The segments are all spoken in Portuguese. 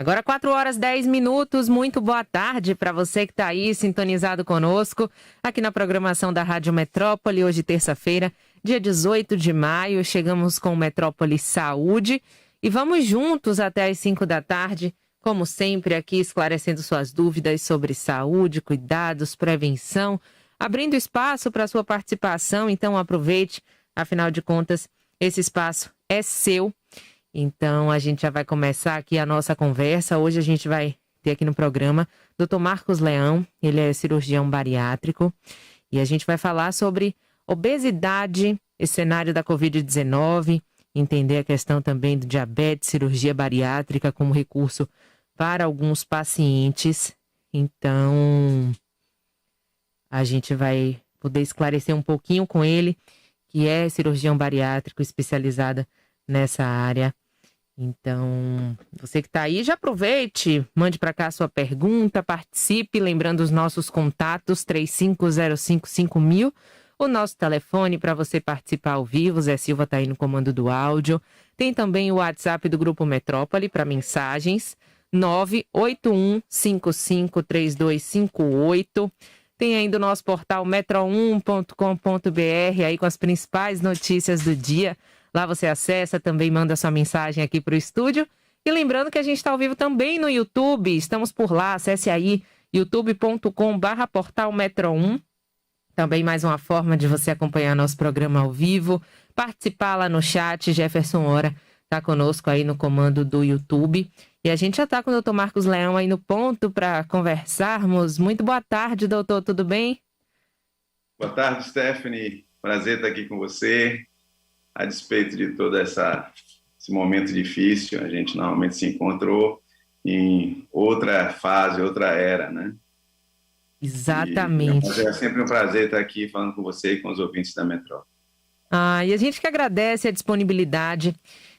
Agora 4h10, muito boa tarde para você que está aí sintonizado conosco, aqui na programação da Rádio Metrópole, hoje terça-feira, dia 18 de maio, chegamos com o Metrópole Saúde e vamos juntos até às 5 da tarde, como sempre aqui esclarecendo suas dúvidas sobre saúde, cuidados, prevenção, abrindo espaço para sua participação, então aproveite, afinal de contas, esse espaço é seu. Então, a gente já vai começar aqui a nossa conversa. Hoje a gente vai ter aqui no programa Dr. Marcos Leão, ele é cirurgião bariátrico, e a gente vai falar sobre obesidade, esse cenário da Covid-19, entender a questão também do diabetes, cirurgia bariátrica como recurso para alguns pacientes. Então, a gente vai poder esclarecer um pouquinho com ele, que é cirurgião bariátrico especializada nessa área. Então, você que está aí, já aproveite, mande para cá a sua pergunta, participe, lembrando os nossos contatos, 35055000, o nosso telefone para você participar ao vivo, Zé Silva está aí no comando do áudio. Tem também o WhatsApp do Grupo Metrópole para mensagens, 981553258. Tem ainda o nosso portal metro1.com.br, aí com as principais notícias do dia. Lá você acessa, também manda sua mensagem aqui para o estúdio. E lembrando que a gente está ao vivo também no YouTube. Estamos por lá, acesse aí youtube.com/portal Metro1. Também mais uma forma de você acompanhar nosso programa ao vivo. Participar lá no chat. Jefferson Hora está conosco aí no comando do YouTube. E a gente já está com o Dr. Marcos Leão aí no ponto para conversarmos. Muito boa tarde, doutor. Tudo bem? Boa tarde, Stephanie. Prazer estar aqui com você. A despeito de todo esse momento difícil, a gente normalmente se encontrou em outra fase, outra era, né? Exatamente. É sempre um prazer estar aqui falando com você e com os ouvintes da Metrópole. E a gente que agradece a disponibilidade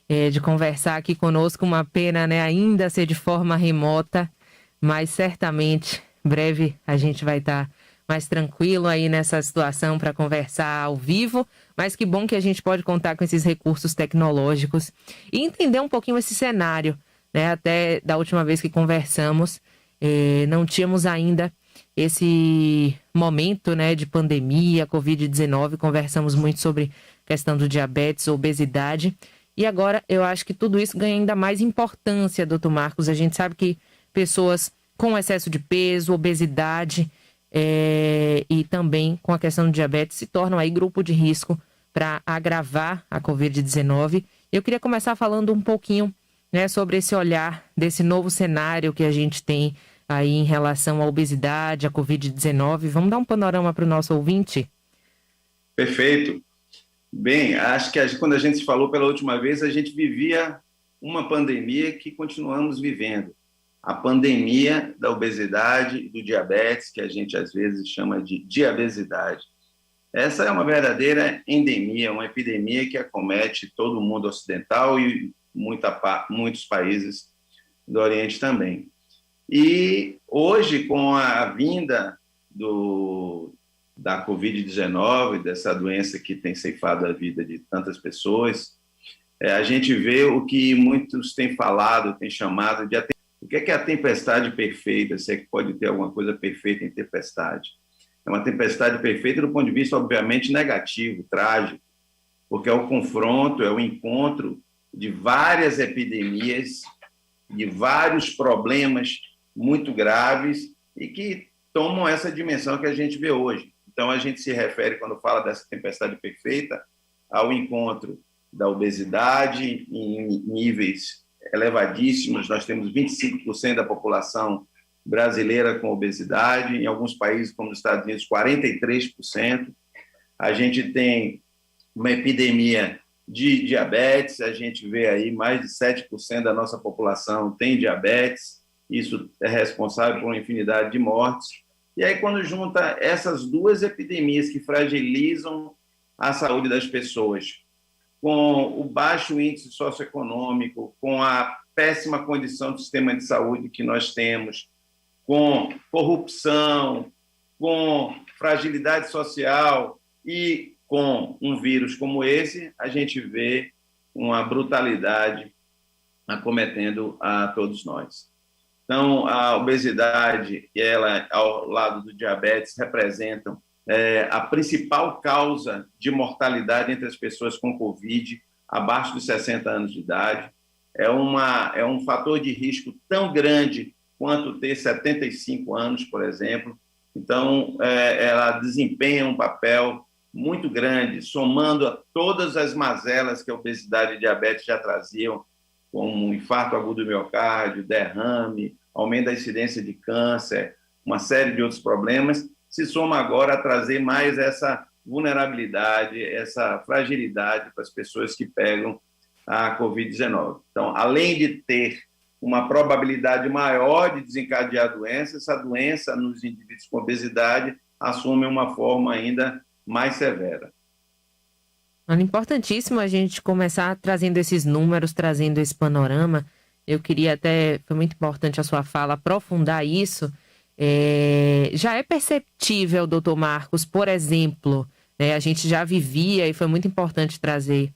de conversar aqui conosco. Uma pena, né, ainda ser de forma remota, mas certamente, breve, a gente vai estar mais tranquilo aí nessa situação para conversar ao vivo, mas que bom que a gente pode contar com esses recursos tecnológicos e entender um pouquinho esse cenário, né? Até da última vez que conversamos, não tínhamos ainda esse momento, né, de pandemia, Covid-19, conversamos muito sobre questão do diabetes, obesidade, e agora eu acho que tudo isso ganha ainda mais importância, doutor Marcos. A gente sabe que pessoas com excesso de peso, obesidade, e também com a questão do diabetes se tornam aí grupo de risco para agravar a Covid-19. Eu queria começar falando um pouquinho, né, sobre esse olhar desse novo cenário que a gente tem aí em relação à obesidade, à Covid-19. Vamos dar um panorama para o nosso ouvinte? Perfeito. Bem, acho que quando a gente se falou pela última vez, a gente vivia uma pandemia que continuamos vivendo. A pandemia da obesidade e do diabetes, que a gente às vezes chama de diabesidade. Essa é uma verdadeira endemia, uma epidemia que acomete todo o mundo ocidental e muitos países do Oriente também. E hoje, com a vinda da Covid-19, dessa doença que tem ceifado a vida de tantas pessoas, a gente vê o que muitos têm falado, têm chamado de o que é a tempestade perfeita? Se é que pode ter alguma coisa perfeita em tempestade? É uma tempestade perfeita do ponto de vista, obviamente, negativo, trágico, porque é o confronto, é o encontro de várias epidemias, de vários problemas muito graves e que tomam essa dimensão que a gente vê hoje. Então, a gente se refere, quando fala dessa tempestade perfeita, ao encontro da obesidade em níveis elevadíssimos. Nós temos 25% da população brasileira com obesidade, em alguns países, como os Estados Unidos, 43%. A gente tem uma epidemia de diabetes, a gente vê aí mais de 7% da nossa população tem diabetes, isso é responsável por uma infinidade de mortes. E aí, quando junta essas duas epidemias que fragilizam a saúde das pessoas, com o baixo índice socioeconômico, com a péssima condição do sistema de saúde que nós temos, com corrupção, com fragilidade social e com um vírus como esse, a gente vê uma brutalidade acometendo a todos nós. Então, a obesidade e ela, ao lado do diabetes, representam a principal causa de mortalidade entre as pessoas com Covid abaixo dos 60 anos de idade. É um fator de risco tão grande quanto ter 75 anos, por exemplo. Então, ela desempenha um papel muito grande, somando a todas as mazelas que a obesidade e diabetes já traziam, como infarto agudo do miocárdio, derrame, aumento da incidência de câncer, uma série de outros problemas, se soma agora a trazer mais essa vulnerabilidade, essa fragilidade para as pessoas que pegam a Covid-19. Então, além de ter uma probabilidade maior de desencadear a doença, essa doença nos indivíduos com obesidade assume uma forma ainda mais severa. É importantíssimo a gente começar trazendo esses números, trazendo esse panorama. Eu queria até, foi muito importante a sua fala, aprofundar isso. Já é perceptível, doutor Marcos, por exemplo, né, a gente já vivia, e foi muito importante trazer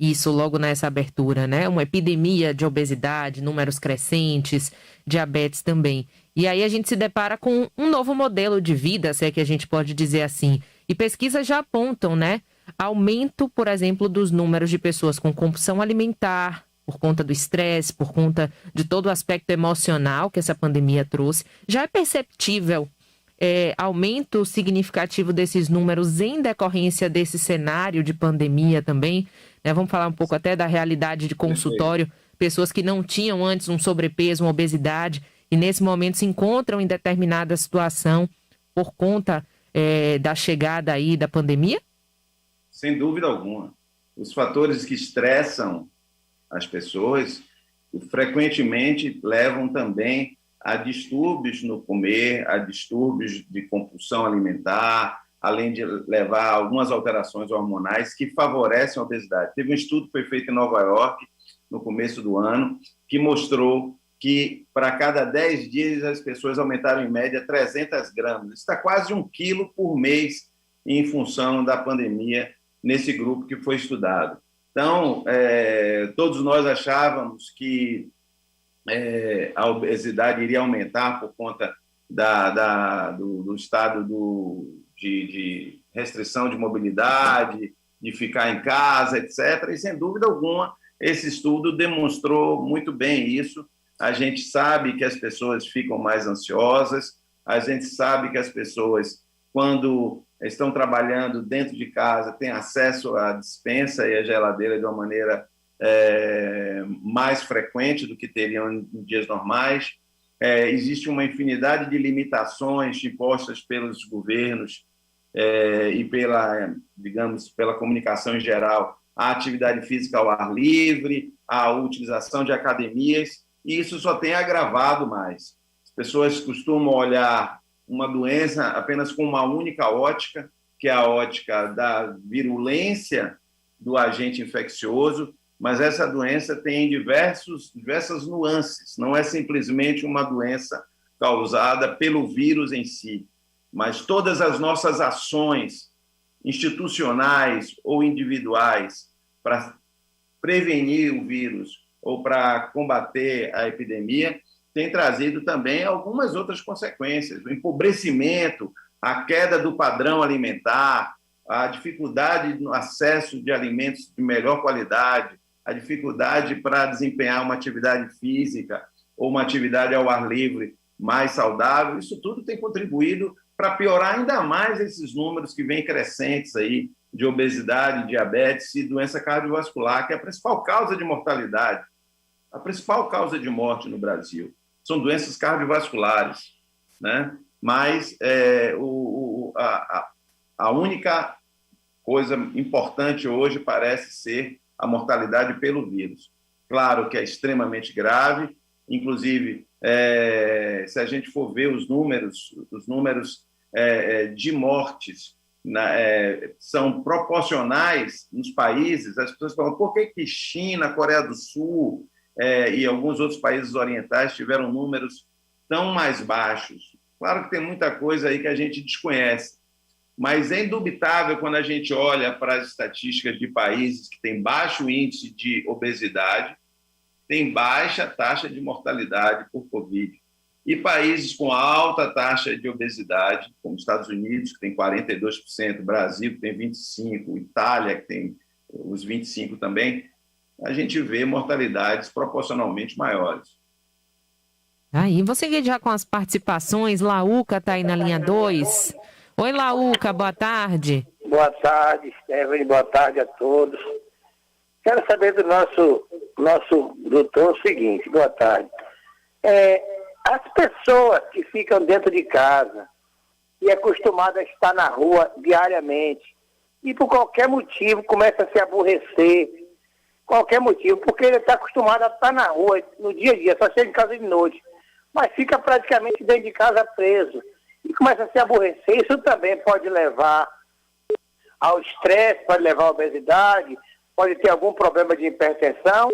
isso logo nessa abertura, né? Uma epidemia de obesidade, números crescentes, diabetes também. E aí a gente se depara com um novo modelo de vida, se é que a gente pode dizer assim. E pesquisas já apontam, né? Aumento, por exemplo, dos números de pessoas com compulsão alimentar, por conta do estresse, por conta de todo o aspecto emocional que essa pandemia trouxe. Já é perceptível aumento significativo desses números em decorrência desse cenário de pandemia também, né? Vamos falar um pouco até da realidade de consultório, pessoas que não tinham antes um sobrepeso, uma obesidade, e nesse momento se encontram em determinada situação por conta da chegada aí da pandemia? Sem dúvida alguma. Os fatores que estressam as pessoas frequentemente levam também a distúrbios no comer, a distúrbios de compulsão alimentar, além de levar a algumas alterações hormonais que favorecem a obesidade. Teve um estudo que foi feito em Nova York, no começo do ano, que mostrou que para cada 10 dias as pessoas aumentaram em média 300 gramas. Isso está quase 1 quilo por mês em função da pandemia nesse grupo que foi estudado. Então, todos nós achávamos que a obesidade iria aumentar por conta do estado de restrição de mobilidade, de ficar em casa, etc. E, sem dúvida alguma, esse estudo demonstrou muito bem isso. A gente sabe que as pessoas ficam mais ansiosas, a gente sabe que as pessoas, quando estão trabalhando dentro de casa, têm acesso à despensa e à geladeira de uma maneira mais frequente do que teriam em dias normais. Existe uma infinidade de limitações impostas pelos governos e pela comunicação em geral, à atividade física ao ar livre, à utilização de academias, e isso só tem agravado mais. As pessoas costumam olhar uma doença apenas com uma única ótica, que é a ótica da virulência do agente infeccioso, mas essa doença tem diversas nuances, não é simplesmente uma doença causada pelo vírus em si, mas todas as nossas ações institucionais ou individuais para prevenir o vírus ou para combater a epidemia têm trazido também algumas outras consequências, o empobrecimento, a queda do padrão alimentar, a dificuldade no acesso de alimentos de melhor qualidade, a dificuldade para desempenhar uma atividade física ou uma atividade ao ar livre mais saudável. Isso tudo tem contribuído para piorar ainda mais esses números que vêm crescentes aí de obesidade, diabetes e doença cardiovascular, que é a principal causa de mortalidade, a principal causa de morte no Brasil. São doenças cardiovasculares, né? Mas a única coisa importante hoje parece ser a mortalidade pelo vírus. Claro que é extremamente grave, inclusive, se a gente for ver os números de mortes são proporcionais nos países. As pessoas falam, por que China, Coreia do Sul e alguns outros países orientais tiveram números tão mais baixos? Claro que tem muita coisa aí que a gente desconhece, mas é indubitável quando a gente olha para as estatísticas de países que têm baixo índice de obesidade, têm baixa taxa de mortalidade por Covid. E países com alta taxa de obesidade, como Estados Unidos, que tem 42%, Brasil, que tem 25%, Itália, que tem os 25% também, a gente vê mortalidades proporcionalmente maiores. Aí, vou seguir já com as participações. Lauca está aí na linha 2. Oi, Lauca, boa tarde. Boa tarde, Stephanie, boa tarde a todos. Quero saber do nosso doutor o seguinte, boa tarde. As pessoas que ficam dentro de casa e acostumadas a estar na rua diariamente e por qualquer motivo começa a se aborrecer, qualquer motivo, porque ele está acostumado a estar na rua no dia a dia, só chega em casa de noite, mas fica praticamente dentro de casa preso e começa a se aborrecer. Isso também pode levar ao estresse, pode levar à obesidade, pode ter algum problema de hipertensão.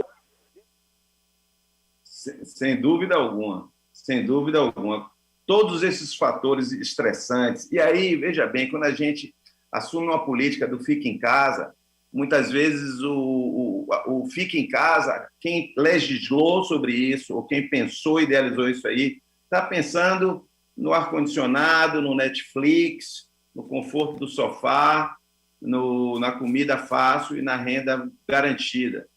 Sem dúvida alguma, sem dúvida alguma. Todos esses fatores estressantes. E aí, veja bem, quando a gente assume uma política do fica em casa, muitas vezes o fica em casa, quem legislou sobre isso, ou quem pensou, idealizou isso aí, está pensando no ar-condicionado, no Netflix, no conforto do sofá, na comida fácil e na renda garantida.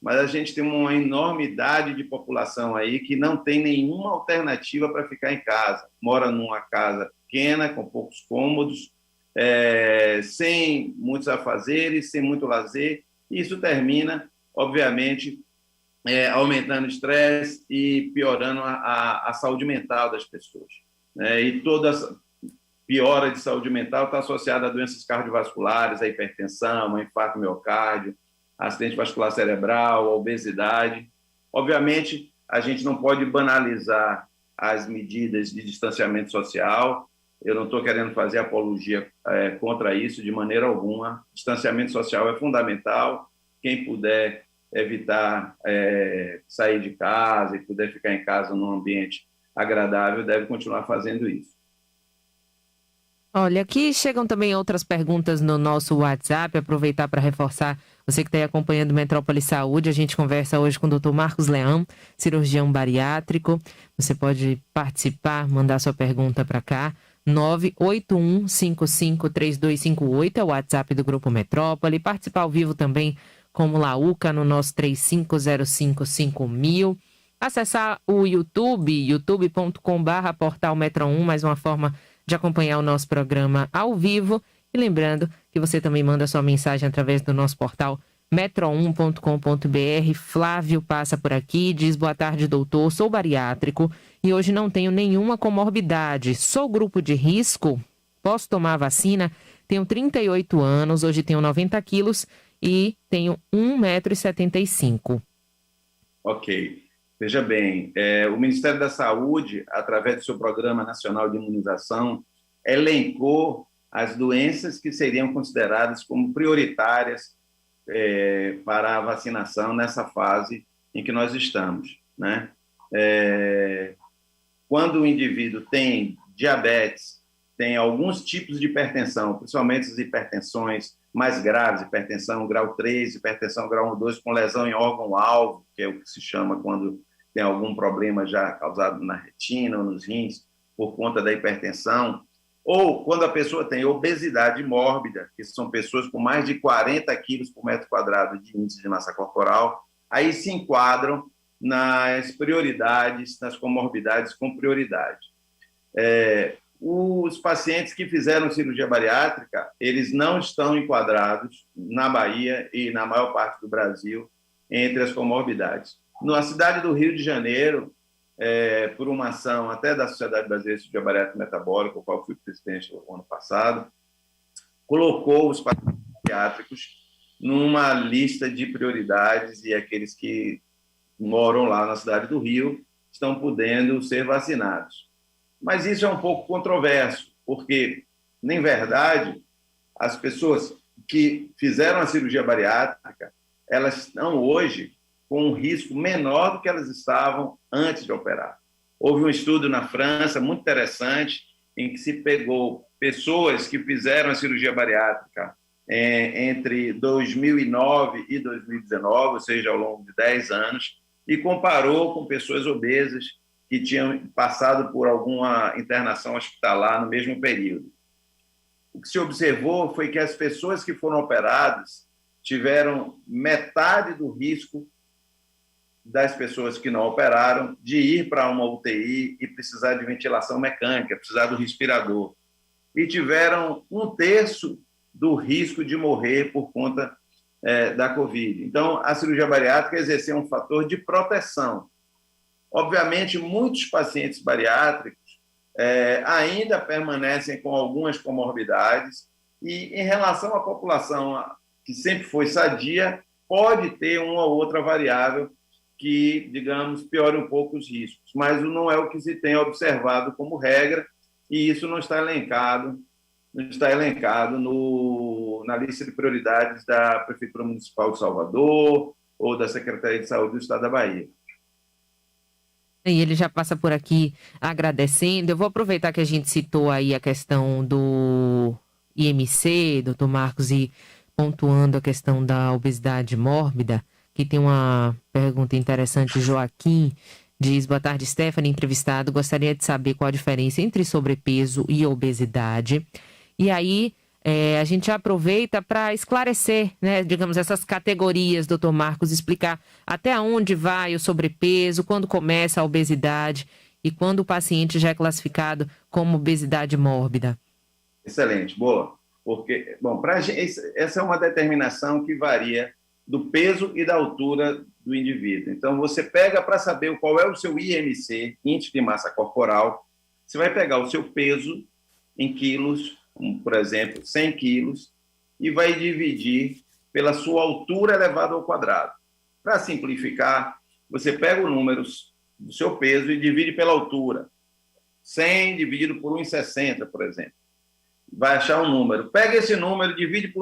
Mas a gente tem uma enormidade de população aí que não tem nenhuma alternativa para ficar em casa. Mora numa casa pequena, com poucos cômodos, sem muitos afazeres, sem muito lazer. E isso termina, obviamente, aumentando o estresse e piorando a saúde mental das pessoas. E toda essa piora de saúde mental está associada a doenças cardiovasculares, a hipertensão, a infarto miocárdio, acidente vascular cerebral, a obesidade. Obviamente, a gente não pode banalizar as medidas de distanciamento social. Eu não estou querendo fazer apologia contra isso de maneira alguma. Distanciamento social é fundamental. Quem puder evitar sair de casa e puder ficar em casa num ambiente agradável, deve continuar fazendo isso. Olha, aqui chegam também outras perguntas no nosso WhatsApp, aproveitar para reforçar, você que está aí acompanhando Metrópole Saúde, a gente conversa hoje com o Dr. Marcos Leão, cirurgião bariátrico. Você pode participar, mandar sua pergunta para cá, 981553258 é o WhatsApp do Grupo Metrópole, participar ao vivo também como Lauca no nosso 35055000, acessar o YouTube, youtube.com/portal Metro1, mais uma forma de acompanhar o nosso programa ao vivo. E lembrando que você também manda sua mensagem através do nosso portal metro1.com.br. Flávio passa por aqui, diz: boa tarde, doutor, sou bariátrico e hoje não tenho nenhuma comorbidade. Sou grupo de risco? Posso tomar a vacina? Tenho 38 anos, hoje tenho 90 quilos e tenho 1,75 m. Ok. Veja bem, o Ministério da Saúde, através do seu Programa Nacional de Imunização, elencou as doenças que seriam consideradas como prioritárias para a vacinação nessa fase em que nós estamos, né? Quando o indivíduo tem diabetes, tem alguns tipos de hipertensão, principalmente as hipertensões mais graves, hipertensão grau 3, hipertensão grau 1, 2, com lesão em órgão-alvo, que é o que se chama quando tem algum problema já causado na retina ou nos rins por conta da hipertensão, ou quando a pessoa tem obesidade mórbida, que são pessoas com mais de 40 quilos por metro quadrado de índice de massa corporal, aí se enquadram nas prioridades, nas comorbidades com prioridade. Os pacientes que fizeram cirurgia bariátrica, eles não estão enquadrados na Bahia e na maior parte do Brasil entre as comorbidades. Na cidade do Rio de Janeiro, por uma ação até da Sociedade Brasileira de Cirurgia Bariátrica e Metabólica, o qual fui presidente no ano passado, colocou os pacientes bariátricos numa lista de prioridades e aqueles que moram lá na cidade do Rio estão podendo ser vacinados. Mas isso é um pouco controverso, porque, na verdade, as pessoas que fizeram a cirurgia bariátrica, elas estão hoje com um risco menor do que elas estavam antes de operar. Houve um estudo na França muito interessante em que se pegou pessoas que fizeram a cirurgia bariátrica entre 2009 e 2019, ou seja, ao longo de 10 anos, e comparou com pessoas obesas que tinham passado por alguma internação hospitalar no mesmo período. O que se observou foi que as pessoas que foram operadas tiveram metade do risco das pessoas que não operaram de ir para uma UTI e precisar de ventilação mecânica, precisar do respirador. E tiveram 1/3 do risco de morrer por conta da Covid. Então, a cirurgia bariátrica exerceu um fator de proteção. Obviamente, muitos pacientes bariátricos ainda permanecem com algumas comorbidades e, em relação à população que sempre foi sadia, pode ter uma ou outra variável que, digamos, piore um pouco os riscos, mas não é o que se tem observado como regra, e isso não está elencado na lista de prioridades da Prefeitura Municipal de Salvador ou da Secretaria de Saúde do Estado da Bahia. E ele já passa por aqui agradecendo. Eu vou aproveitar que a gente citou aí a questão do IMC, doutor Marcos, e pontuando a questão da obesidade mórbida, que tem uma pergunta interessante. Joaquim diz: boa tarde, Stephanie, entrevistado. Gostaria de saber qual a diferença entre sobrepeso e obesidade. E aí, a gente já aproveita para esclarecer, né, digamos, essas categorias, doutor Marcos, explicar até onde vai o sobrepeso, quando começa a obesidade e quando o paciente já é classificado como obesidade mórbida. Excelente, boa. Porque, bom, essa é uma determinação que varia do peso e da altura do indivíduo. Então, você pega para saber qual é o seu IMC, índice de massa corporal, você vai pegar o seu peso em quilos, por exemplo, 100 quilos, e vai dividir pela sua altura elevada ao quadrado. Para simplificar, você pega o número do seu peso e divide pela altura. 100 dividido por 1,60, por exemplo. Vai achar um número. Pega esse número, divide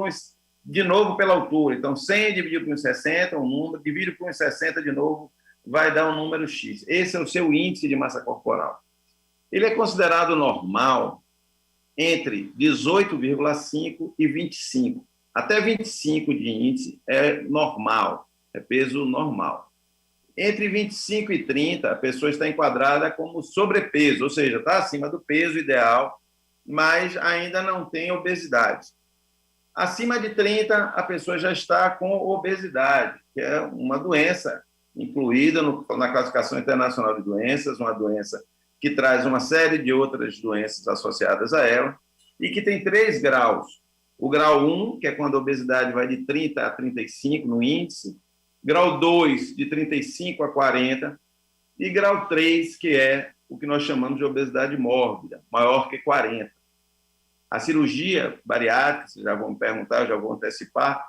de novo pela altura. Então, 100 dividido por 1,60, um número, divide por 1,60 de novo, vai dar um número X. Esse é o seu índice de massa corporal. Ele é considerado normal entre 18,5 e 25. Até 25 de índice é normal, é peso normal. Entre 25 e 30, a pessoa está enquadrada como sobrepeso, ou seja, está acima do peso ideal, mas ainda não tem obesidade. Acima de 30, a pessoa já está com obesidade, que é uma doença incluída na Classificação Internacional de Doenças, uma doença que traz uma série de outras doenças associadas a ela, e que tem 3 graus. O grau 1, que é quando a obesidade vai de 30 a 35 no índice, grau 2, de 35 a 40, e grau 3, que é o que nós chamamos de obesidade mórbida, maior que 40. A cirurgia bariátrica, vocês já vão me perguntar, eu já vou antecipar,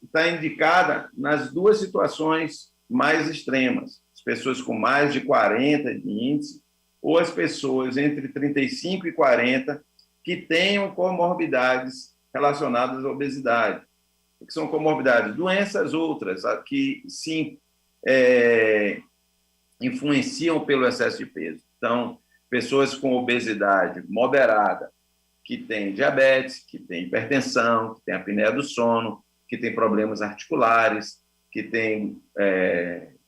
está indicada nas 2 situações mais extremas, as pessoas com mais de 40 de índice, ou as pessoas entre 35 e 40 que tenham comorbidades relacionadas à obesidade. O que são comorbidades? Doenças outras que se influenciam pelo excesso de peso. Então, pessoas com obesidade moderada, que têm diabetes, que têm hipertensão, que têm apneia do sono, que têm problemas articulares, que têm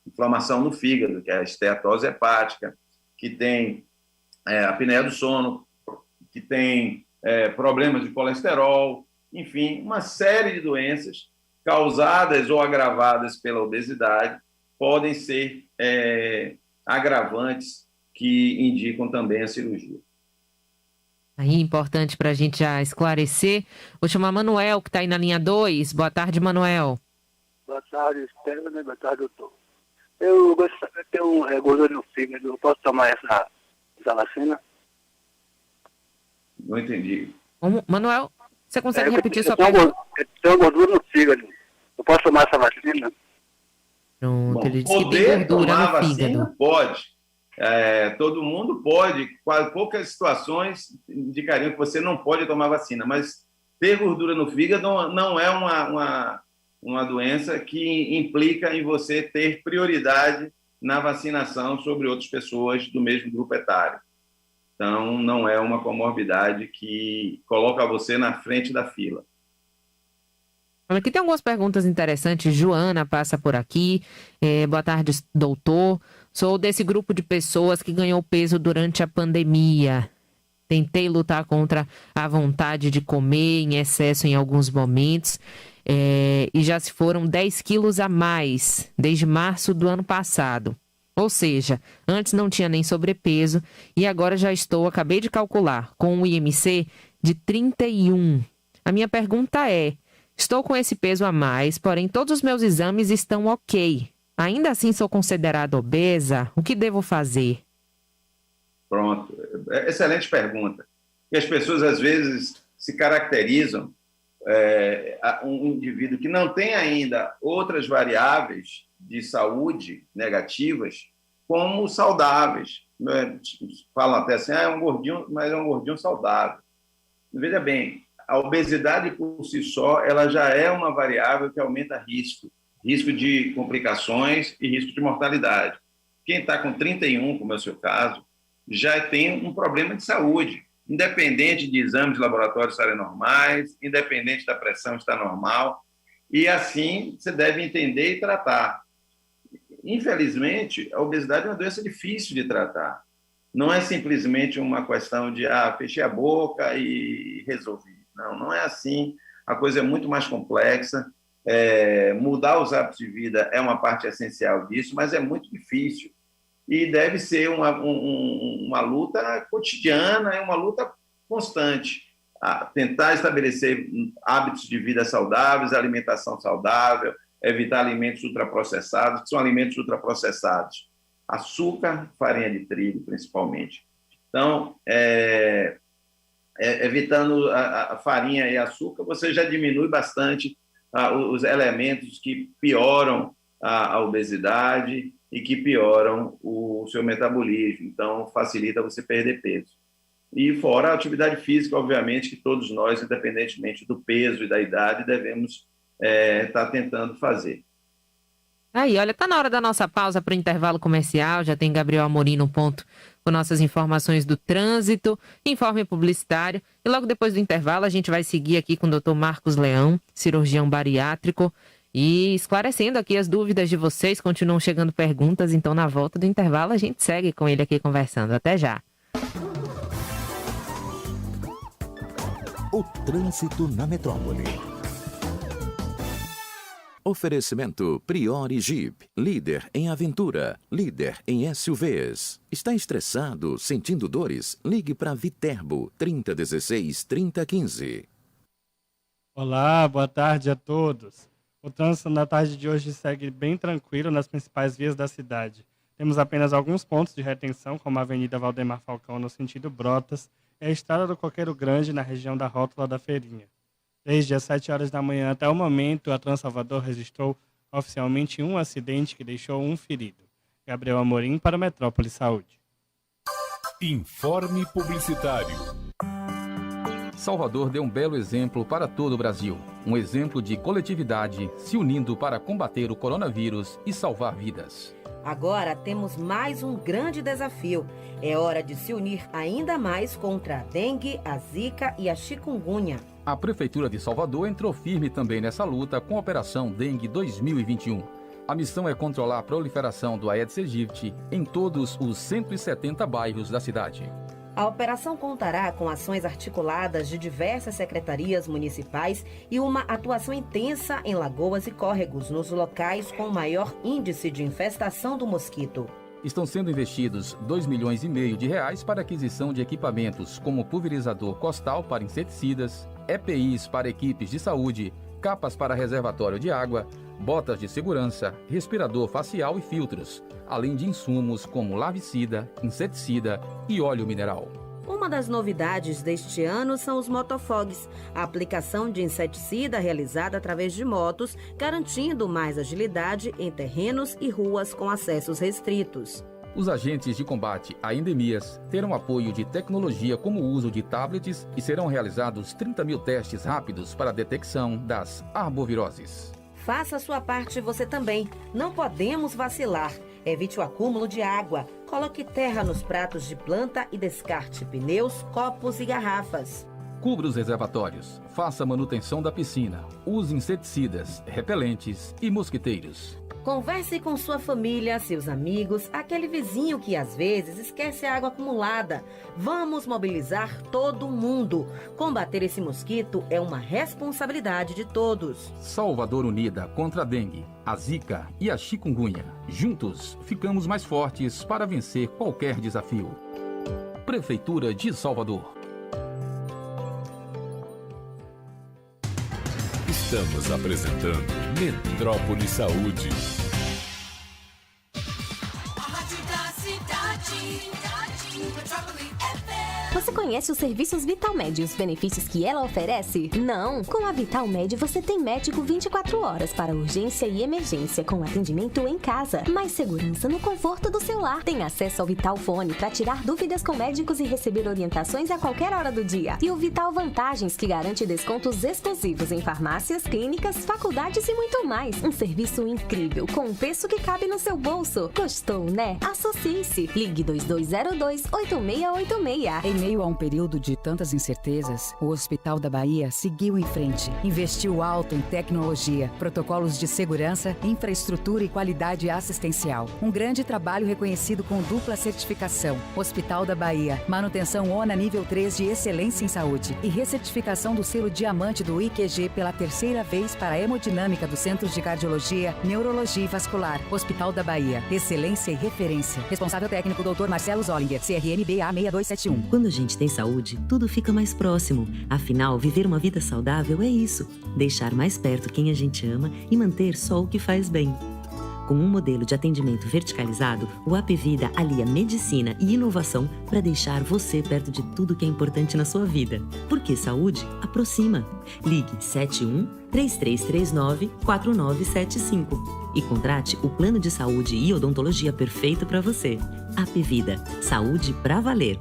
inflamação no fígado, que é a esteatose hepática, que tem apneia do sono, que tem problemas de colesterol, enfim, uma série de doenças causadas ou agravadas pela obesidade podem ser agravantes que indicam também a cirurgia. Aí, importante para a gente já esclarecer. Vou chamar Manuel, que está aí na linha 2. Boa tarde, Manuel. Boa tarde, Stephanie. Boa tarde, doutor. Eu tenho gordura no fígado. Eu posso tomar essa vacina? Não entendi. Manuel, você consegue repetir sua pergunta? Eu tenho gordura no fígado. Eu posso tomar essa vacina? Pronto, Bom, ele disse que tem poder gordura tomar no vacina, fígado. pode. Todo mundo pode. Poucas situações indicariam que você não pode tomar vacina, mas ter gordura no fígado não é uma doença que implica em você ter prioridade na vacinação sobre outras pessoas do mesmo grupo etário. Então, não é uma comorbidade que coloca você na frente da fila. Olha, aqui tem algumas perguntas interessantes. Joana passa por aqui. Boa tarde, doutor. Sou desse grupo de pessoas que ganhou peso durante a pandemia. Tentei lutar contra a vontade de comer em excesso em alguns momentos. E já se foram 10 quilos a mais desde março do ano passado. Ou seja, antes não tinha nem sobrepeso e agora já acabei de calcular, com um IMC de 31. A minha pergunta é, estou com esse peso a mais, porém todos os meus exames estão ok. Ainda assim sou considerada obesa? O que devo fazer? Pronto. Excelente pergunta. E as pessoas, às vezes, se caracterizam um indivíduo que não tem ainda outras variáveis de saúde negativas como saudáveis. Falam até assim, é um gordinho, mas é um gordinho saudável. Veja bem, a obesidade por si só, ela já é uma variável que aumenta risco de complicações e risco de mortalidade. Quem está com 31, como é o seu caso, já tem um problema de saúde, independente de exames de laboratório estarem normais, independente da pressão estar normal, e assim você deve entender e tratar. Infelizmente, a obesidade é uma doença difícil de tratar. Não é simplesmente uma questão de fechei a boca e resolvi. Não é assim. A coisa é muito mais complexa. Mudar os hábitos de vida é uma parte essencial disso, mas é muito difícil. E deve ser uma luta cotidiana, é uma luta constante. Tentar estabelecer hábitos de vida saudáveis, alimentação saudável, evitar alimentos ultraprocessados. Que são alimentos ultraprocessados? Açúcar, farinha de trigo, principalmente. Então, evitando a farinha e açúcar, você já diminui bastante os elementos que pioram a obesidade e que pioram o seu metabolismo. Então, facilita você perder peso. E fora a atividade física, obviamente, que todos nós, independentemente do peso e da idade, devemos estar tentando fazer. Aí, olha, tá na hora da nossa pausa para o intervalo comercial. Já tem Gabriel Amorim no ponto com nossas informações do trânsito, informe publicitário. E logo depois do intervalo, a gente vai seguir aqui com o Dr. Marcos Leão, cirurgião bariátrico, e esclarecendo aqui as dúvidas de vocês. Continuam chegando perguntas, então na volta do intervalo a gente segue com ele aqui conversando. Até já. O trânsito na metrópole. Oferecimento Priori Jeep, líder em aventura, líder em SUVs. Está estressado, sentindo dores? Ligue para Viterbo, 3016-3015. Olá, boa tarde a todos. O trânsito na tarde de hoje segue bem tranquilo nas principais vias da cidade. Temos apenas alguns pontos de retenção, como a Avenida Valdemar Falcão no sentido Brotas e a Estrada do Coqueiro Grande na região da Rótula da Feirinha. Desde as 7 horas da manhã até o momento, a Transalvador registrou oficialmente um acidente que deixou um ferido. Gabriel Amorim para o Metrópole Saúde. Informe publicitário. Salvador deu um belo exemplo para todo o Brasil. Um exemplo de coletividade se unindo para combater o coronavírus e salvar vidas. Agora temos mais um grande desafio. É hora de se unir ainda mais contra a dengue, a zika e a chikungunya. A Prefeitura de Salvador entrou firme também nessa luta com a Operação Dengue 2021. A missão é controlar a proliferação do Aedes aegypti em todos os 170 bairros da cidade. A operação contará com ações articuladas de diversas secretarias municipais e uma atuação intensa em lagoas e córregos, nos locais com maior índice de infestação do mosquito. Estão sendo investidos R$2,5 milhões para aquisição de equipamentos como pulverizador costal para inseticidas, EPIs para equipes de saúde, capas para reservatório de água, botas de segurança, respirador facial e filtros, além de insumos como larvicida, inseticida e óleo mineral. Uma das novidades deste ano são os motofogs, a aplicação de inseticida realizada através de motos, garantindo mais agilidade em terrenos e ruas com acessos restritos. Os agentes de combate a endemias terão apoio de tecnologia como o uso de tablets e serão realizados 30 mil testes rápidos para a detecção das arboviroses. Faça a sua parte você também. Não podemos vacilar. Evite o acúmulo de água. Coloque terra nos pratos de planta e descarte pneus, copos e garrafas. Cubra os reservatórios, faça a manutenção da piscina, use inseticidas, repelentes e mosquiteiros. Converse com sua família, seus amigos, aquele vizinho que às vezes esquece a água acumulada. Vamos mobilizar todo mundo. Combater esse mosquito é uma responsabilidade de todos. Salvador unida contra a dengue, a zika e a chikungunya. Juntos, ficamos mais fortes para vencer qualquer desafio. Prefeitura de Salvador. Estamos apresentando Metrópole Saúde. Você conhece os serviços Vitalmed e os benefícios que ela oferece? Não! Com a Vitalmed você tem médico 24 horas para urgência e emergência, com atendimento em casa. Mais segurança no conforto do seu lar. Tem acesso ao Vital Fone para tirar dúvidas com médicos e receber orientações a qualquer hora do dia. E o Vital Vantagens, que garante descontos exclusivos em farmácias, clínicas, faculdades e muito mais. Um serviço incrível, com um preço que cabe no seu bolso. Gostou, né? Associe-se. Ligue 2202-8686. Em meio a um período de tantas incertezas, o Hospital da Bahia seguiu em frente. Investiu alto em tecnologia, protocolos de segurança, infraestrutura e qualidade assistencial. Um grande trabalho reconhecido com dupla certificação. Hospital da Bahia, manutenção ONA nível 3 de excelência em saúde e recertificação do selo diamante do IQG pela terceira vez para a hemodinâmica do Centro de Cardiologia, Neurologia e Vascular. Hospital da Bahia, excelência e referência. Responsável técnico Dr. Marcelo Zollinger, CRNBA 6271. Quando a gente tem saúde, tudo fica mais próximo. Afinal, viver uma vida saudável é isso. Deixar mais perto quem a gente ama e manter só o que faz bem. Com um modelo de atendimento verticalizado, o Apvida alia medicina e inovação para deixar você perto de tudo que é importante na sua vida. Porque saúde aproxima. Ligue 71-3339-4975 e contrate o plano de saúde e odontologia perfeito para você. Apvida, saúde pra valer.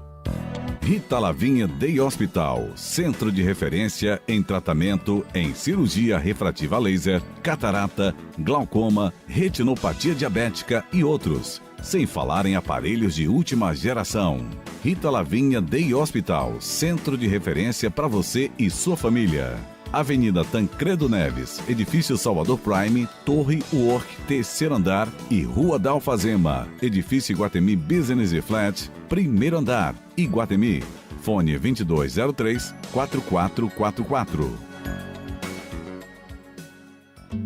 Rita Lavinha Day Hospital, centro de referência em tratamento em cirurgia refrativa laser, catarata, glaucoma, retinopatia diabética e outros. Sem falar em aparelhos de última geração. Rita Lavinha Day Hospital, centro de referência para você e sua família. Avenida Tancredo Neves, Edifício Salvador Prime, Torre Work, terceiro andar e Rua da Alfazema, Edifício Iguatemi Business e Flat, primeiro andar, Iguatemi. Fone 2203-4444.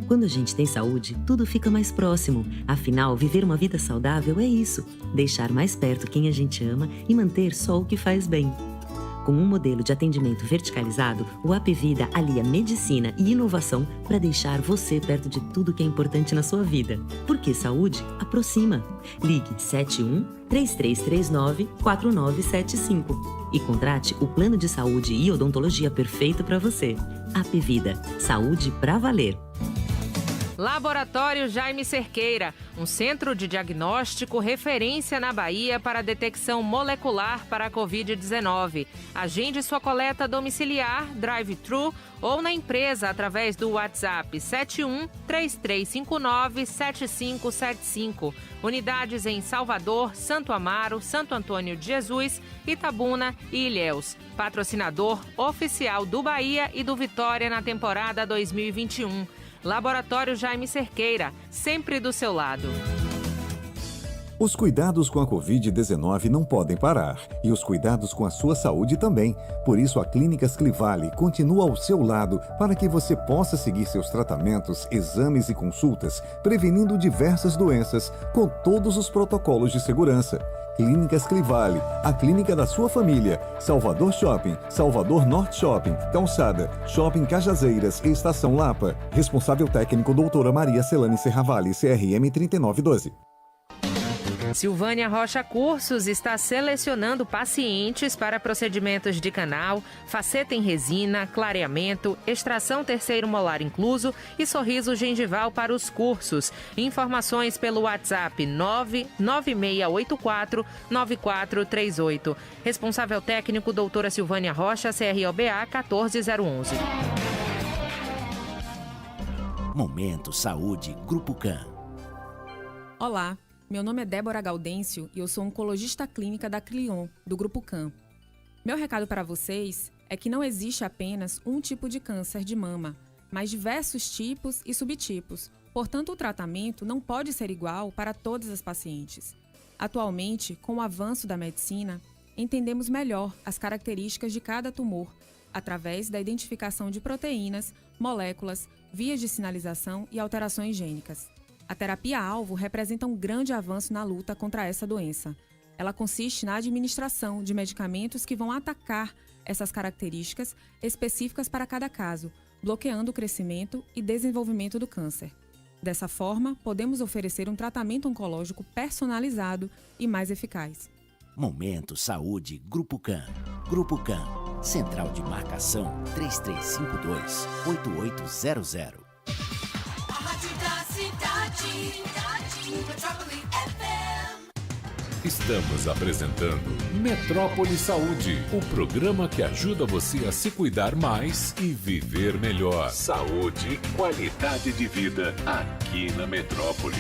Quando a gente tem saúde, tudo fica mais próximo. Afinal, viver uma vida saudável é isso. Deixar mais perto quem a gente ama e manter só o que faz bem. Com um modelo de atendimento verticalizado, o Apvida alia medicina e inovação para deixar você perto de tudo que é importante na sua vida. Porque saúde aproxima. Ligue 71-3339-4975 e contrate o plano de saúde e odontologia perfeito para você. Apvida, saúde pra valer. Laboratório Jaime Cerqueira, um centro de diagnóstico referência na Bahia para a detecção molecular para a Covid-19. Agende sua coleta domiciliar, drive-thru ou na empresa através do WhatsApp 71-3359-7575. Unidades em Salvador, Santo Amaro, Santo Antônio de Jesus, Itabuna e Ilhéus. Patrocinador oficial do Bahia e do Vitória na temporada 2021. Laboratório Jaime Cerqueira, sempre do seu lado. Os cuidados com a Covid-19 não podem parar e os cuidados com a sua saúde também. Por isso, a Clínicas Clivale continua ao seu lado para que você possa seguir seus tratamentos, exames e consultas, prevenindo diversas doenças com todos os protocolos de segurança. Clínicas Clivale, a clínica da sua família. Salvador Shopping, Salvador Norte Shopping, Calçada, Shopping Cajazeiras e Estação Lapa. Responsável técnico doutora Maria Celane Serravalli, CRM 3912. Silvânia Rocha Cursos está selecionando pacientes para procedimentos de canal, faceta em resina, clareamento, extração terceiro molar incluso e sorriso gengival para os cursos. Informações pelo WhatsApp 99684-9438. Responsável técnico doutora Silvânia Rocha, CROBA 14011. Momento Saúde Grupo CAN. Olá. Meu nome é Débora Gaudêncio e eu sou oncologista clínica da Clion, do Grupo CAN. Meu recado para vocês é que não existe apenas um tipo de câncer de mama, mas diversos tipos e subtipos. Portanto, o tratamento não pode ser igual para todas as pacientes. Atualmente, com o avanço da medicina, entendemos melhor as características de cada tumor, através da identificação de proteínas, moléculas, vias de sinalização e alterações gênicas. A terapia-alvo representa um grande avanço na luta contra essa doença. Ela consiste na administração de medicamentos que vão atacar essas características específicas para cada caso, bloqueando o crescimento e desenvolvimento do câncer. Dessa forma, podemos oferecer um tratamento oncológico personalizado e mais eficaz. Momento Saúde Grupo CAN. Grupo CAN. Central de Marcação 3352-8800. A rádio da cidade, Metrópole FM. Estamos apresentando Metrópole Saúde, o programa que ajuda você a se cuidar mais e viver melhor. Saúde e qualidade de vida aqui na Metrópole.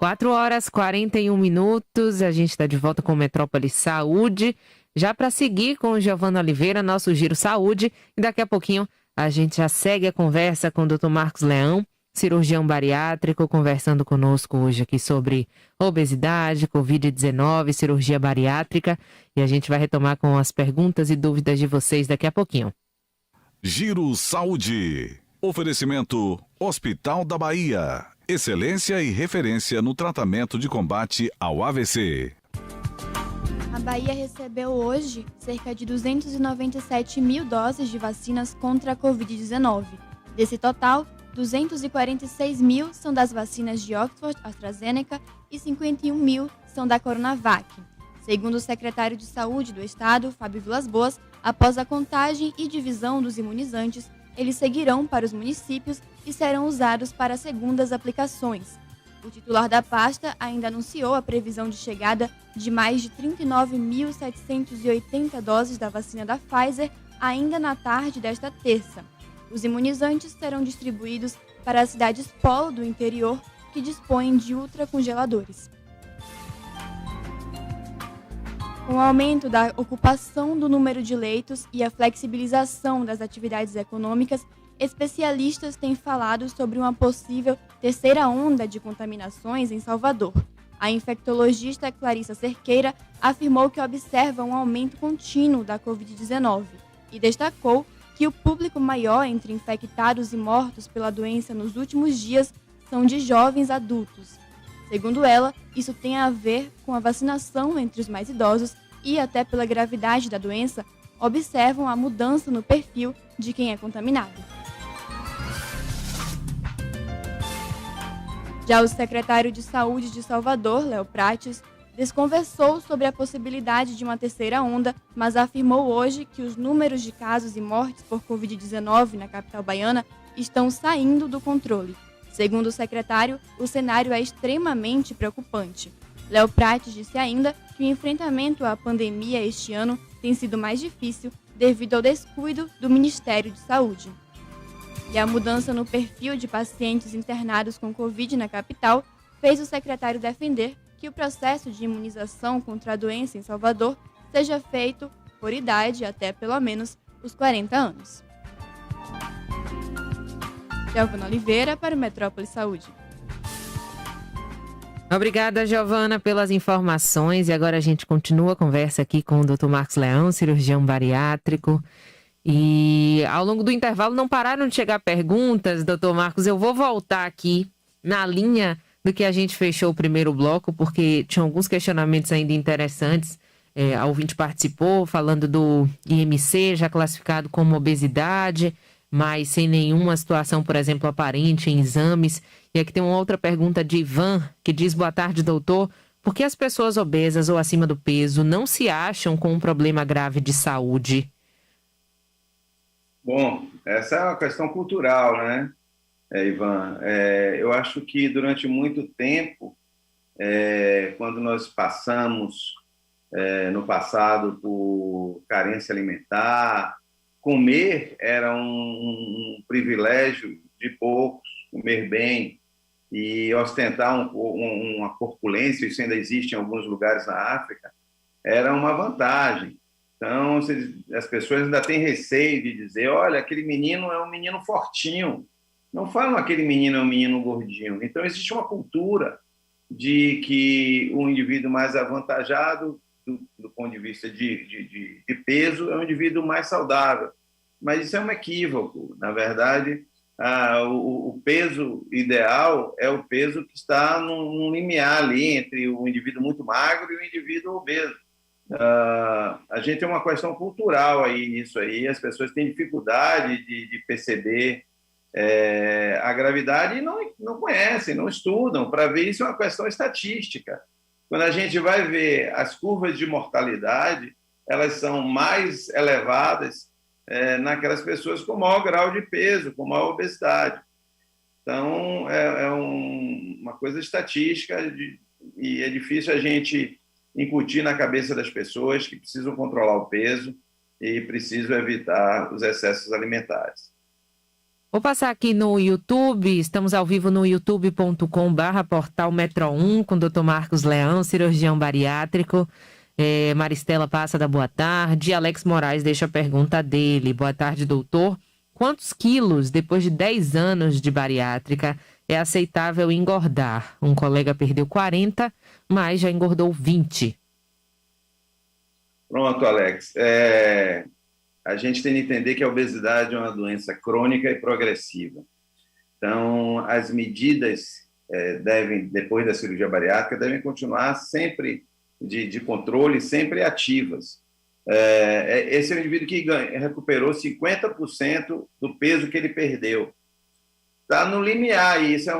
4h41, a gente está de volta com Metrópole Saúde, já para seguir com o Giovana Oliveira, nosso Giro Saúde, e daqui a pouquinho a gente já segue a conversa com o Dr. Marcos Leão, cirurgião bariátrico, conversando conosco hoje aqui sobre obesidade, Covid-19, cirurgia bariátrica, e a gente vai retomar com as perguntas e dúvidas de vocês daqui a pouquinho. Giro Saúde. Oferecimento Hospital da Bahia. Excelência e referência no tratamento de combate ao AVC. A Bahia recebeu hoje cerca de 297 mil doses de vacinas contra a Covid-19. Desse total, 246 mil são das vacinas de Oxford, AstraZeneca e 51 mil são da Coronavac. Segundo o secretário de Saúde do Estado, Fábio Vilas Boas, após a contagem e divisão dos imunizantes, eles seguirão para os municípios e serão usados para segundas aplicações. O titular da pasta ainda anunciou a previsão de chegada de mais de 39.780 doses da vacina da Pfizer ainda na tarde desta terça. Os imunizantes serão distribuídos para as cidades polo do interior que dispõem de ultracongeladores. Com o aumento da ocupação do número de leitos e a flexibilização das atividades econômicas, especialistas têm falado sobre uma possível terceira onda de contaminações em Salvador. A infectologista Clarissa Cerqueira afirmou que observa um aumento contínuo da Covid-19 e destacou que o público maior entre infectados e mortos pela doença nos últimos dias são de jovens adultos. Segundo ela, isso tem a ver com a vacinação entre os mais idosos e, até pela gravidade da doença, observam a mudança no perfil de quem é contaminado. Já o secretário de Saúde de Salvador, Léo Prates, desconversou sobre a possibilidade de uma terceira onda, mas afirmou hoje que os números de casos e mortes por Covid-19 na capital baiana estão saindo do controle. Segundo o secretário, o cenário é extremamente preocupante. Léo Prates disse ainda que o enfrentamento à pandemia este ano tem sido mais difícil devido ao descuido do Ministério de Saúde. E a mudança no perfil de pacientes internados com Covid na capital fez o secretário defender que o processo de imunização contra a doença em Salvador seja feito por idade até pelo menos os 40 anos. Giovana Oliveira para o Metrópole Saúde. Obrigada, Giovana, pelas informações. E agora a gente continua a conversa aqui com o Dr. Marcos Leão, cirurgião bariátrico. E ao longo do intervalo não pararam de chegar perguntas, Dr. Marcos. Eu vou voltar aqui na linha do que a gente fechou o primeiro bloco, porque tinha alguns questionamentos ainda interessantes. A ouvinte participou falando do IMC, já classificado como obesidade, mas sem nenhuma situação, por exemplo, aparente em exames. E aqui tem uma outra pergunta de Ivan, que diz: boa tarde, doutor. Por que as pessoas obesas ou acima do peso não se acham com um problema grave de saúde? Bom, essa é uma questão cultural, né, Ivan? Eu acho que durante muito tempo, quando nós passamos no passado por carência alimentar, comer era um privilégio de poucos, comer bem e ostentar uma corpulência, isso ainda existe em alguns lugares na África, era uma vantagem. Então, as pessoas ainda têm receio de dizer, olha, aquele menino é um menino fortinho. Não falam aquele menino é um menino gordinho. Então, existe uma cultura de que o indivíduo mais avantajado, do ponto de vista de peso, é um indivíduo mais saudável. Mas isso é um equívoco. Na verdade, o peso ideal é o peso que está num limiar ali entre o indivíduo muito magro e o indivíduo obeso. A gente tem uma questão cultural aí nisso aí, as pessoas têm dificuldade de perceber a gravidade e não conhecem, não estudam. Para ver isso é uma questão estatística. Quando a gente vai ver as curvas de mortalidade, elas são mais elevadas naquelas pessoas com maior grau de peso, com maior obesidade. Então, uma coisa estatística e é difícil a gente incutir na cabeça das pessoas que precisam controlar o peso e precisam evitar os excessos alimentares. Vou passar aqui no YouTube, estamos ao vivo no youtube.com/portal Metro1 com o Dr. Marcos Leão, cirurgião bariátrico. Maristela passa da boa tarde. Alex Moraes deixa a pergunta dele. Boa tarde, doutor. Quantos quilos, depois de 10 anos de bariátrica, é aceitável engordar? Um colega perdeu 40, mas já engordou 20. Pronto, Alex. A gente tem que entender que a obesidade é uma doença crônica e progressiva. Então, as medidas depois da cirurgia bariátrica, devem continuar sempre de controle, sempre ativas. Esse é um indivíduo que recuperou 50% do peso que ele perdeu. Está no limiar, e isso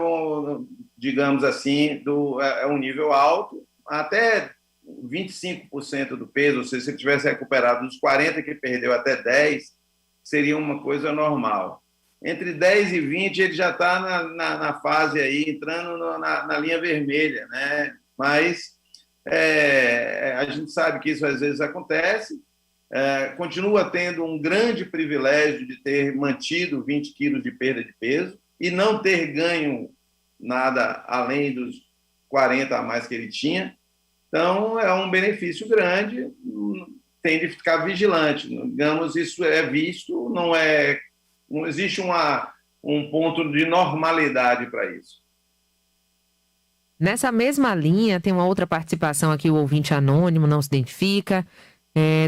digamos assim, é um nível alto, até 25% do peso, ou seja, se ele tivesse recuperado dos 40 que perdeu até 10, seria uma coisa normal. Entre 10 e 20, ele já está na fase aí, entrando na linha vermelha, né? Mas a gente sabe que isso às vezes acontece, continua tendo um grande privilégio de ter mantido 20 quilos de perda de peso e não ter ganho nada além dos 40 a mais que ele tinha. Então, é um benefício grande, tem de ficar vigilante. Digamos, isso é visto, não existe um ponto de normalidade para isso. Nessa mesma linha, tem uma outra participação aqui, o ouvinte anônimo, não se identifica.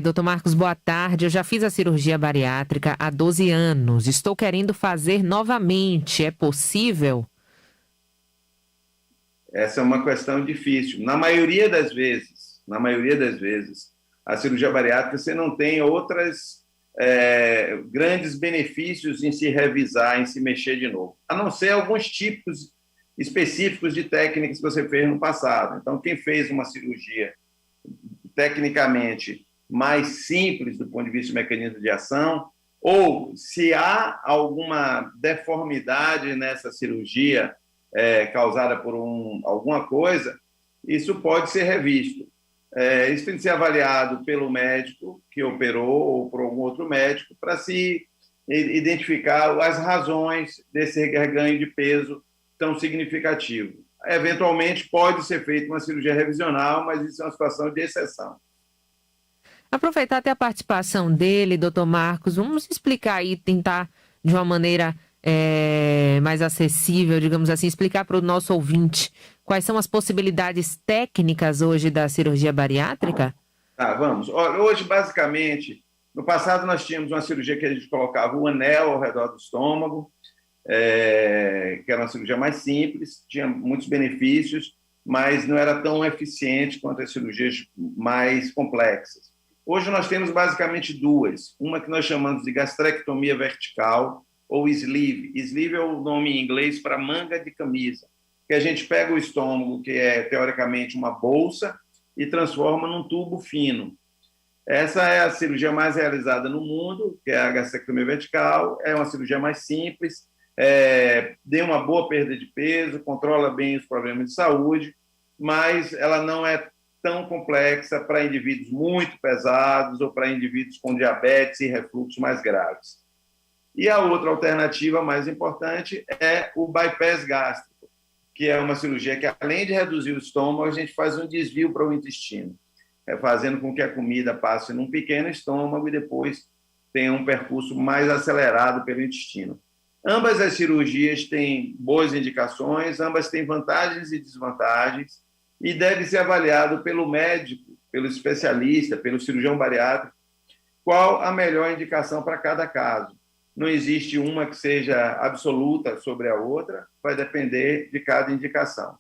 Doutor Marcos, boa tarde. Eu já fiz a cirurgia bariátrica há 12 anos. Estou querendo fazer novamente. É possível? Essa é uma questão difícil. Na maioria das vezes, a cirurgia bariátrica você não tem outras grandes benefícios em se revisar, em se mexer de novo, a não ser alguns tipos específicos de técnicas que você fez no passado. Então, quem fez uma cirurgia tecnicamente mais simples do ponto de vista do mecanismo de ação, ou se há alguma deformidade nessa cirurgia causada por alguma coisa, isso pode ser revisto. Isso tem que ser avaliado pelo médico que operou ou por algum outro médico para se identificar as razões desse ganho de peso tão significativo. Eventualmente, pode ser feita uma cirurgia revisional, mas isso é uma situação de exceção. Aproveitar até a participação dele, doutor Marcos, vamos explicar aí, tentar de uma maneira mais acessível, digamos assim, explicar para o nosso ouvinte quais são as possibilidades técnicas hoje da cirurgia bariátrica? Vamos. Hoje, basicamente, no passado nós tínhamos uma cirurgia que a gente colocava um anel ao redor do estômago, que era uma cirurgia mais simples, tinha muitos benefícios, mas não era tão eficiente quanto as cirurgias mais complexas. Hoje nós temos basicamente duas, uma que nós chamamos de gastrectomia vertical, ou sleeve. Sleeve é o nome em inglês para manga de camisa, que a gente pega o estômago, que é teoricamente uma bolsa, e transforma num tubo fino. Essa é a cirurgia mais realizada no mundo, que é a gastrectomia vertical, é uma cirurgia mais simples, dê uma boa perda de peso, controla bem os problemas de saúde, mas ela não é tão complexa para indivíduos muito pesados ou para indivíduos com diabetes e refluxo mais graves. E a outra alternativa mais importante é o bypass gástrico, que é uma cirurgia que, além de reduzir o estômago, a gente faz um desvio para o intestino. fazendo com que a comida passe num pequeno estômago e depois tenha um percurso mais acelerado pelo intestino. Ambas as cirurgias têm boas indicações, ambas têm vantagens e desvantagens, e deve ser avaliado pelo médico, pelo especialista, pelo cirurgião bariátrico, qual a melhor indicação para cada caso. Não existe uma que seja absoluta sobre a outra, vai depender de cada indicação.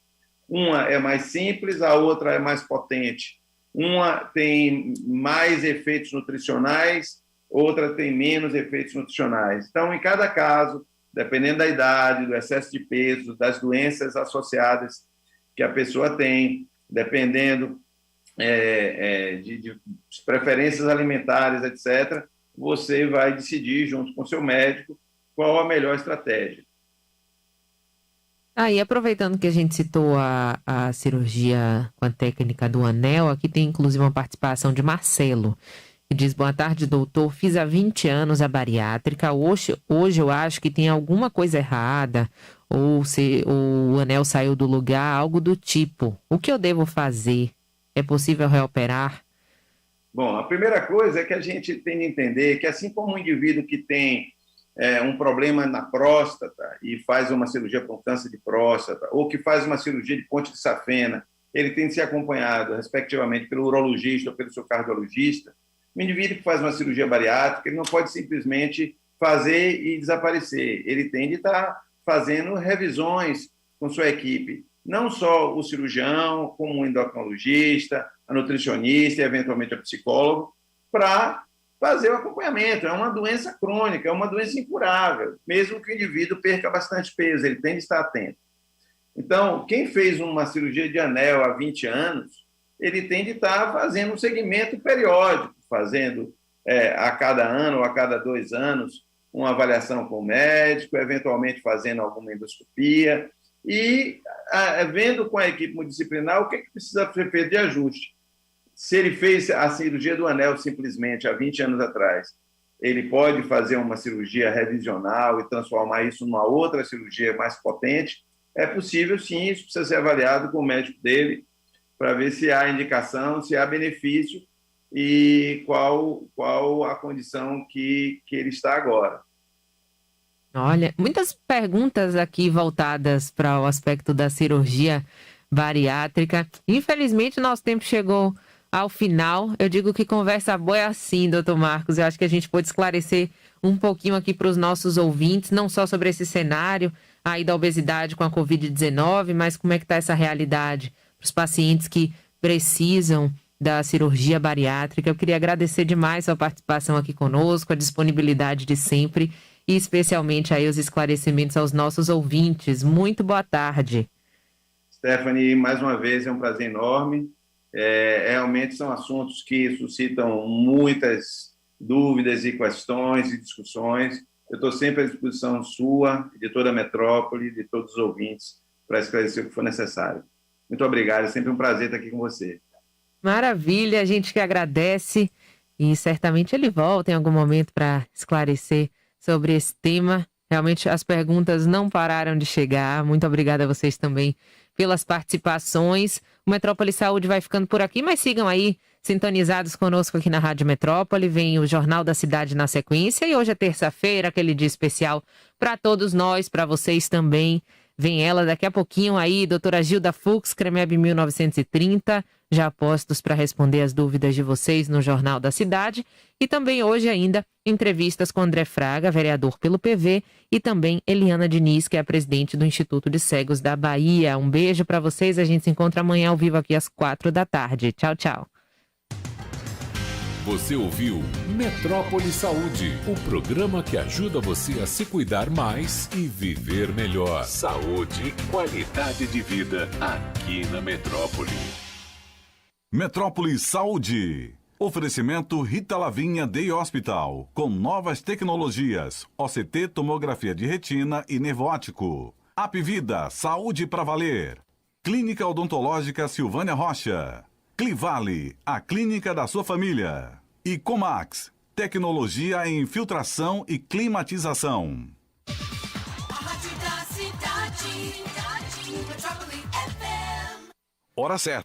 Uma é mais simples, a outra é mais potente. Uma tem mais efeitos nutricionais, outra tem menos efeitos nutricionais. Então, em cada caso, dependendo da idade, do excesso de peso, das doenças associadas que a pessoa tem, dependendo de preferências alimentares, etc., você vai decidir, junto com o seu médico, qual a melhor estratégia. E aproveitando que a gente citou a cirurgia com a técnica do anel, aqui tem inclusive uma participação de Marcelo, que diz: boa tarde, doutor, fiz há 20 anos a bariátrica, hoje eu acho que tem alguma coisa errada, ou se o anel saiu do lugar, algo do tipo. O que eu devo fazer? É possível reoperar? Bom, a primeira coisa é que a gente tem de entender que, assim como um indivíduo que tem um problema na próstata e faz uma cirurgia para um câncer de próstata, ou que faz uma cirurgia de ponte de safena, ele tem de ser acompanhado, respectivamente, pelo urologista ou pelo seu cardiologista. O indivíduo que faz uma cirurgia bariátrica, ele não pode simplesmente fazer e desaparecer. Ele tem de estar fazendo revisões com sua equipe, não só o cirurgião, como o endocrinologista, a nutricionista e, eventualmente, a psicólogo, para fazer o acompanhamento. É uma doença crônica, é uma doença incurável, mesmo que o indivíduo perca bastante peso, ele tem de estar atento. Então, quem fez uma cirurgia de anel há 20 anos, ele tem de estar fazendo um segmento periódico, fazendo a cada ano ou a cada 2 anos uma avaliação com o médico, eventualmente fazendo alguma endoscopia e vendo com a equipe multidisciplinar o que precisa ser feito de ajuste. Se ele fez a cirurgia do anel simplesmente há 20 anos atrás, ele pode fazer uma cirurgia revisional e transformar isso numa outra cirurgia mais potente. É possível, sim, isso precisa ser avaliado com o médico dele para ver se há indicação, se há benefício e qual a condição que ele está agora. Olha, muitas perguntas aqui voltadas para o aspecto da cirurgia bariátrica. Infelizmente, nosso tempo chegou ao final. Eu digo que conversa boa é assim, doutor Marcos. Eu acho que a gente pode esclarecer um pouquinho aqui para os nossos ouvintes, não só sobre esse cenário aí da obesidade com a Covid-19, mas como é que está essa realidade para os pacientes que precisam da cirurgia bariátrica. Eu queria agradecer demais a sua participação aqui conosco, a disponibilidade de sempre e especialmente aí os esclarecimentos aos nossos ouvintes. Muito boa tarde. Stephanie, mais uma vez é um prazer enorme. Realmente são assuntos que suscitam muitas dúvidas e questões e discussões. Eu estou sempre à disposição sua, de toda a metrópole, de todos os ouvintes, para esclarecer o que for necessário. Muito obrigado, é sempre um prazer estar aqui com você. Maravilha, a gente que agradece e certamente ele volta em algum momento para esclarecer sobre esse tema. Realmente as perguntas não pararam de chegar. Muito obrigada a vocês também pelas participações. O Metrópole Saúde vai ficando por aqui, mas sigam aí sintonizados conosco aqui na Rádio Metrópole. Vem o Jornal da Cidade na sequência e hoje é terça-feira, aquele dia especial para todos nós, para vocês também. Vem ela daqui a pouquinho aí, doutora Gilda Fux, CREMEB 1930, já postos para responder as dúvidas de vocês no Jornal da Cidade. E também hoje ainda entrevistas com André Fraga, vereador pelo PV, e também Eliana Diniz, que é a presidente do Instituto de Cegos da Bahia. Um beijo para vocês, a gente se encontra amanhã ao vivo aqui às 4h. Tchau, tchau. Você ouviu Metrópole Saúde, o programa que ajuda você a se cuidar mais e viver melhor. Saúde e qualidade de vida aqui na Metrópole. Metrópole Saúde. Oferecimento Rita Lavinha Day Hospital, com novas tecnologias, OCT, tomografia de retina e nervo óptico. Apvida, saúde pra valer. Clínica Odontológica Silvânia Rocha. Clivale, a clínica da sua família. E Comax, tecnologia em filtração e climatização. Hora certa.